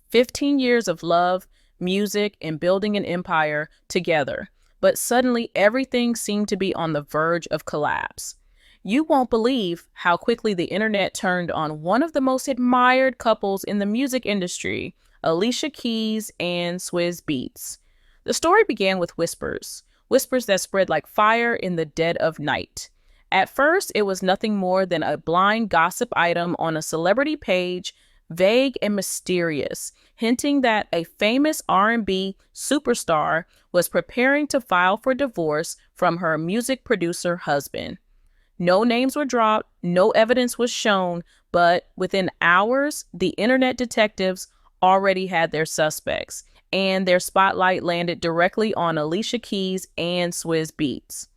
15 years of love, music, and building an empire together. But suddenly, everything seemed to be on the verge of collapse. You won't believe how quickly the internet turned on one of the most admired couples in the music industry, Alicia Keys and Swizz Beatz. The story began with whispers that spread like fire in the dead of night. At first, it was nothing more than a blind gossip item on a celebrity page, vague and mysterious, hinting that a famous R&B superstar was preparing to file for divorce from her music producer husband. No names were dropped, no evidence was shown, but within hours, the internet detectives already had their suspects, and their spotlight landed directly on Alicia Keys and Swizz Beatz.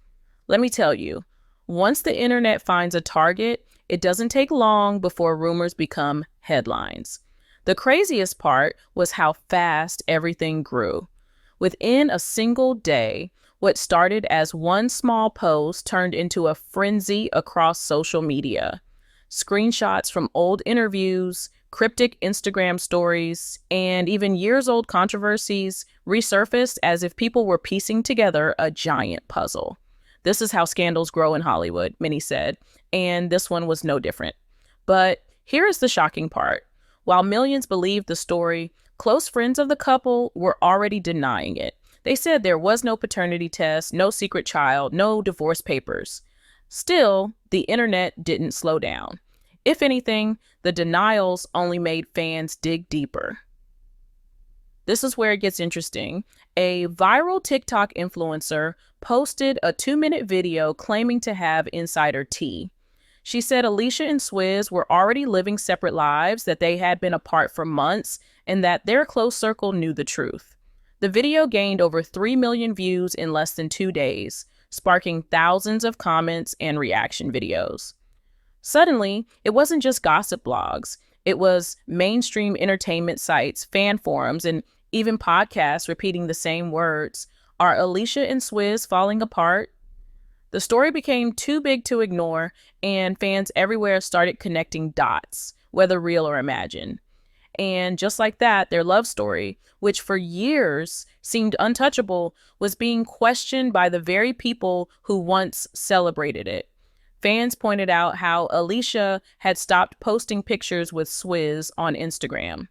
Let me tell you, once the internet finds a target, it doesn't take long before rumors become headlines. The craziest part was how fast everything grew. Within a single day, what started as one small post turned into a frenzy across social media. Screenshots from old interviews, cryptic Instagram stories, and even years-old controversies resurfaced as if people were piecing together a giant puzzle. This is how scandals grow in Hollywood, many said, and this one was no different. But here is the shocking part. While millions believed the story, close friends of the couple were already denying it. They said there was no paternity test, no secret child, no divorce papers. Still, the internet didn't slow down. If anything, the denials only made fans dig deeper. This is where it gets interesting. A viral TikTok influencer posted a 2-minute video claiming to have insider tea. She said Alicia and Swizz were already living separate lives, that they had been apart for months, and that their close circle knew the truth. The video gained over 3 million views in less than 2 days, sparking thousands of comments and reaction videos. Suddenly, it wasn't just gossip blogs. It was mainstream entertainment sites, fan forums, and even podcasts repeating the same words. Are Alicia and Swizz falling apart? The story became too big to ignore, and fans everywhere started connecting dots, whether real or imagined. And just like that, their love story, which for years seemed untouchable, was being questioned by the very people who once celebrated it. Fans pointed out how Alicia had stopped posting pictures with Swizz on Instagram.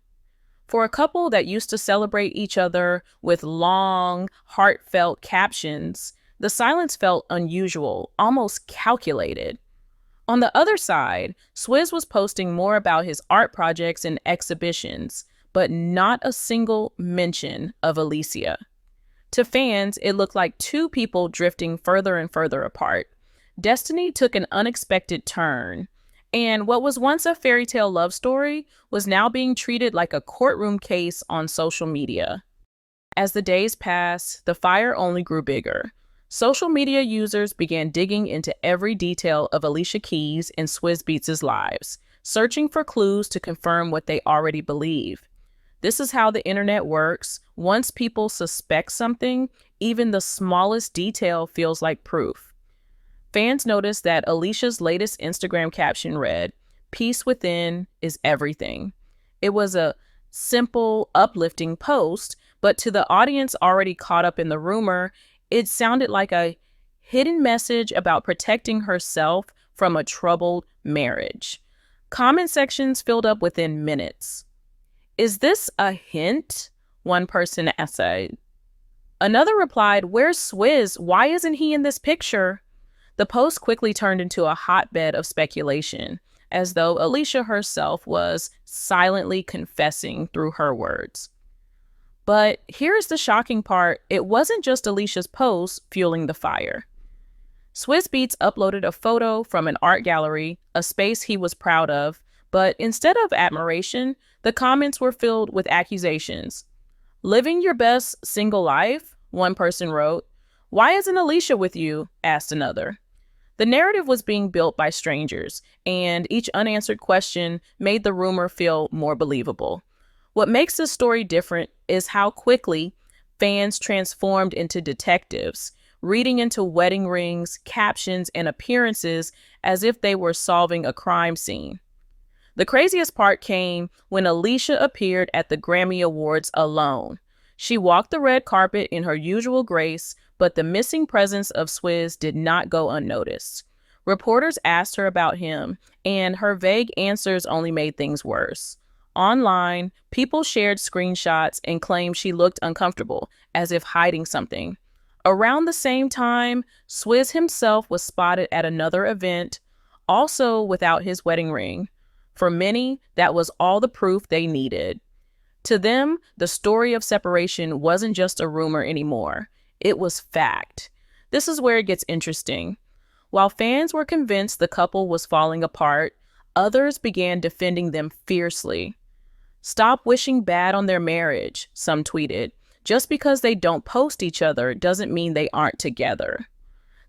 For a couple that used to celebrate each other with long, heartfelt captions, the silence felt unusual, almost calculated. On the other side, Swizz was posting more about his art projects and exhibitions, but not a single mention of Alicia. To fans, it looked like two people drifting further and further apart. Destiny took an unexpected turn, and what was once a fairy tale love story was now being treated like a courtroom case on social media. As the days passed, the fire only grew bigger. Social media users began digging into every detail of Alicia Keys and Swizz Beatz' lives, searching for clues to confirm what they already believe. This is how the internet works. Once people suspect something, even the smallest detail feels like proof. Fans noticed that Alicia's latest Instagram caption read, "Peace within is everything." It was a simple, uplifting post, but to the audience already caught up in the rumor, it sounded like a hidden message about protecting herself from a troubled marriage. Comment sections filled up within minutes. "Is this a hint?" one person essayed. Another replied, "Where's Swizz? Why isn't he in this picture?" The post quickly turned into a hotbed of speculation, as though Alicia herself was silently confessing through her words. But here's the shocking part. It wasn't just Alicia's post fueling the fire. Swizz Beatz uploaded a photo from an art gallery, a space he was proud of, but instead of admiration, the comments were filled with accusations. "Living your best single life?" one person wrote. "Why isn't Alicia with you?" asked another. The narrative was being built by strangers, and each unanswered question made the rumor feel more believable. What makes this story different is how quickly fans transformed into detectives, reading into wedding rings, captions, and appearances as if they were solving a crime scene. The craziest part came when Alicia appeared at the Grammy Awards alone. She walked the red carpet in her usual grace, but the missing presence of Swizz did not go unnoticed. Reporters asked her about him, and her vague answers only made things worse. Online, people shared screenshots and claimed she looked uncomfortable, as if hiding something. Around the same time, Swizz himself was spotted at another event, also without his wedding ring. For many, that was all the proof they needed. To them, the story of separation wasn't just a rumor anymore. It was fact. This is where it gets interesting. While fans were convinced the couple was falling apart, others began defending them fiercely. "Stop wishing bad on their marriage," some tweeted. "Just because they don't post each other doesn't mean they aren't together."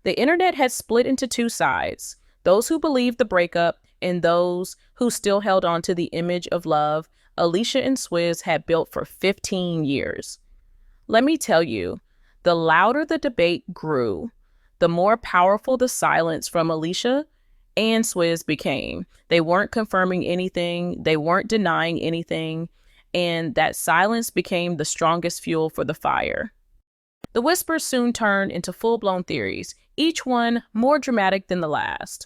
The internet had split into two sides, those who believed the breakup and those who still held on to the image of love Alicia and Swizz had built for 15 years. Let me tell you, the louder the debate grew, the more powerful the silence from Alicia and Swizz became. They weren't confirming anything, they weren't denying anything, and that silence became the strongest fuel for the fire. The whispers soon turned into full-blown theories, each one more dramatic than the last.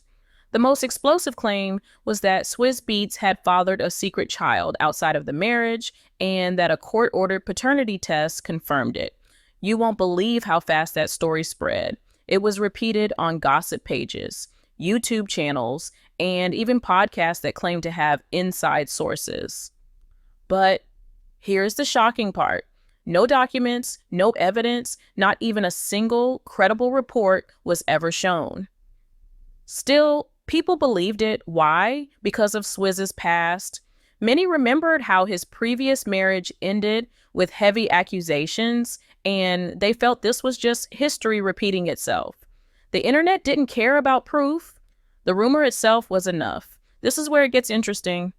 The most explosive claim was that Swizz Beatz had fathered a secret child outside of the marriage and that a court-ordered paternity test confirmed it. You won't believe how fast that story spread. It was repeated on gossip pages, YouTube channels, and even podcasts that claimed to have inside sources. But here's the shocking part. No documents, no evidence, not even a single credible report was ever shown. Still, people believed it. Why? Because of Swizz's past. Many remembered how his previous marriage ended with heavy accusations, and they felt this was just history repeating itself. The internet didn't care about proof. The rumor itself was enough. This is where it gets interesting.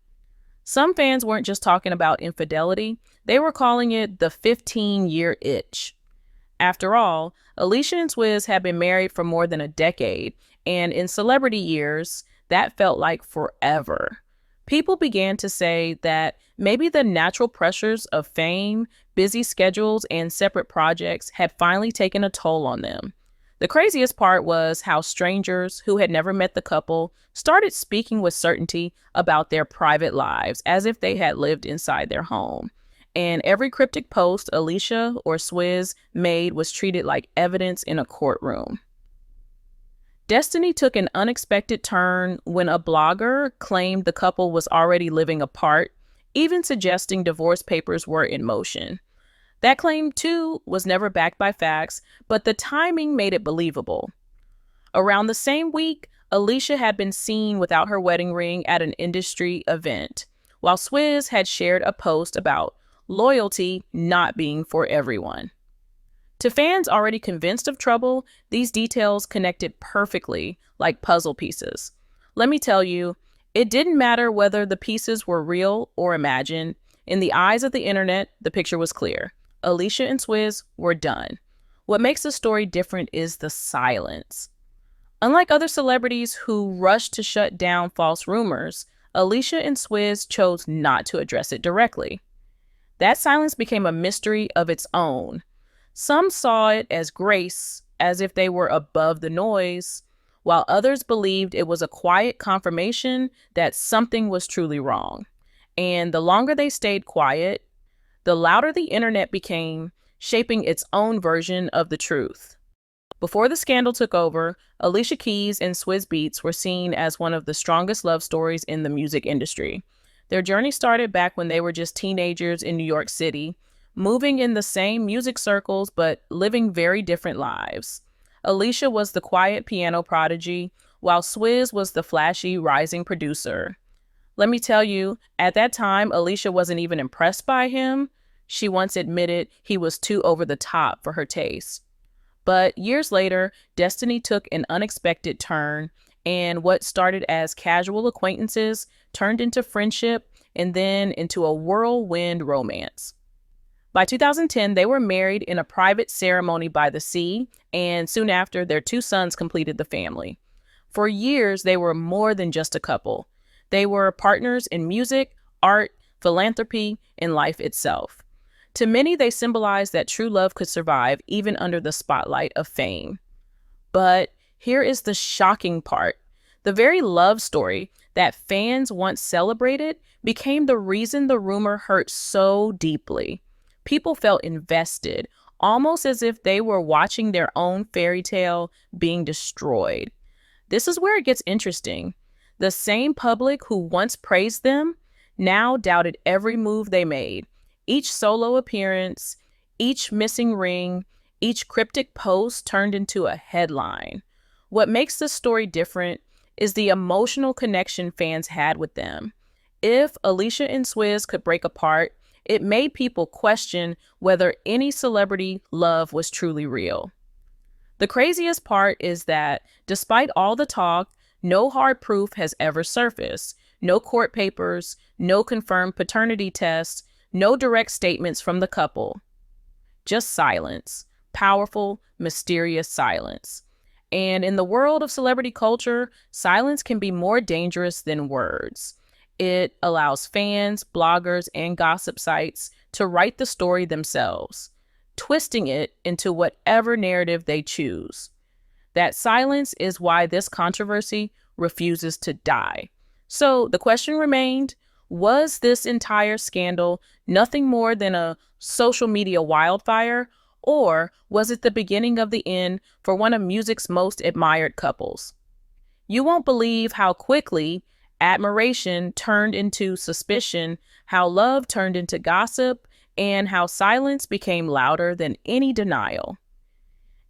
Some fans weren't just talking about infidelity. They were calling it the 15-year itch. After all, Alicia and Swizz had been married for more than a decade, and in celebrity years, that felt like forever. People began to say that maybe the natural pressures of fame, busy schedules, and separate projects had finally taken a toll on them. The craziest part was how strangers who had never met the couple started speaking with certainty about their private lives, as if they had lived inside their home. And every cryptic post Alicia or Swizz made was treated like evidence in a courtroom. Destiny took an unexpected turn when a blogger claimed the couple was already living apart, even suggesting divorce papers were in motion. That claim, too, was never backed by facts, but the timing made it believable. Around the same week, Alicia had been seen without her wedding ring at an industry event, while Swizz had shared a post about loyalty not being for everyone. To fans already convinced of trouble, these details connected perfectly, like puzzle pieces. Let me tell you, it didn't matter whether the pieces were real or imagined. In the eyes of the internet, the picture was clear. Alicia and Swizz were done. What makes the story different is the silence. Unlike other celebrities who rushed to shut down false rumors, Alicia and Swizz chose not to address it directly. That silence became a mystery of its own. Some saw it as grace, as if they were above the noise, while others believed it was a quiet confirmation that something was truly wrong. And the longer they stayed quiet, the louder the internet became, shaping its own version of the truth. Before the scandal took over, Alicia Keys and Swizz Beatz were seen as one of the strongest love stories in the music industry. Their journey started back when they were just teenagers in New York City, moving in the same music circles but living very different lives. Alicia was the quiet piano prodigy, while Swizz was the flashy rising producer. Let me tell you, at that time, Alicia wasn't even impressed by him. She once admitted he was too over the top for her taste. But years later, destiny took an unexpected turn, and what started as casual acquaintances turned into friendship and then into a whirlwind romance. By 2010, they were married in a private ceremony by the sea, and soon after, their 2 sons completed the family. For years, they were more than just a couple. They were partners in music, art, philanthropy, and life itself. To many, they symbolized that true love could survive even under the spotlight of fame. But here is the shocking part. The very love story that fans once celebrated became the reason the rumor hurt so deeply. People felt invested, almost as if they were watching their own fairy tale being destroyed. This is where it gets interesting. The same public who once praised them now doubted every move they made. Each solo appearance, each missing ring, each cryptic post turned into a headline. What makes this story different is the emotional connection fans had with them. If Alicia and Swizz could break apart, it made people question whether any celebrity love was truly real. The craziest part is that, despite all the talk, no hard proof has ever surfaced. No court papers, no confirmed paternity tests, no direct statements from the couple. Just silence. Powerful, mysterious silence. And in the world of celebrity culture, silence can be more dangerous than words. It allows fans, bloggers, and gossip sites to write the story themselves, twisting it into whatever narrative they choose. That silence is why this controversy refuses to die. So the question remained, was this entire scandal nothing more than a social media wildfire, or was it the beginning of the end for one of music's most admired couples? You won't believe how quickly admiration turned into suspicion, how love turned into gossip, and how silence became louder than any denial.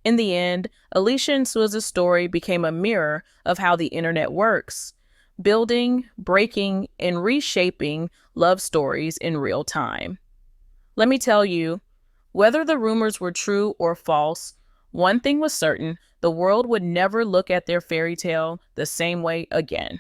In the end, Alicia and Swizz's story became a mirror of how the internet works, building, breaking, and reshaping love stories in real time. Let me tell you, whether the rumors were true or false, one thing was certain: the world would never look at their fairy tale the same way again.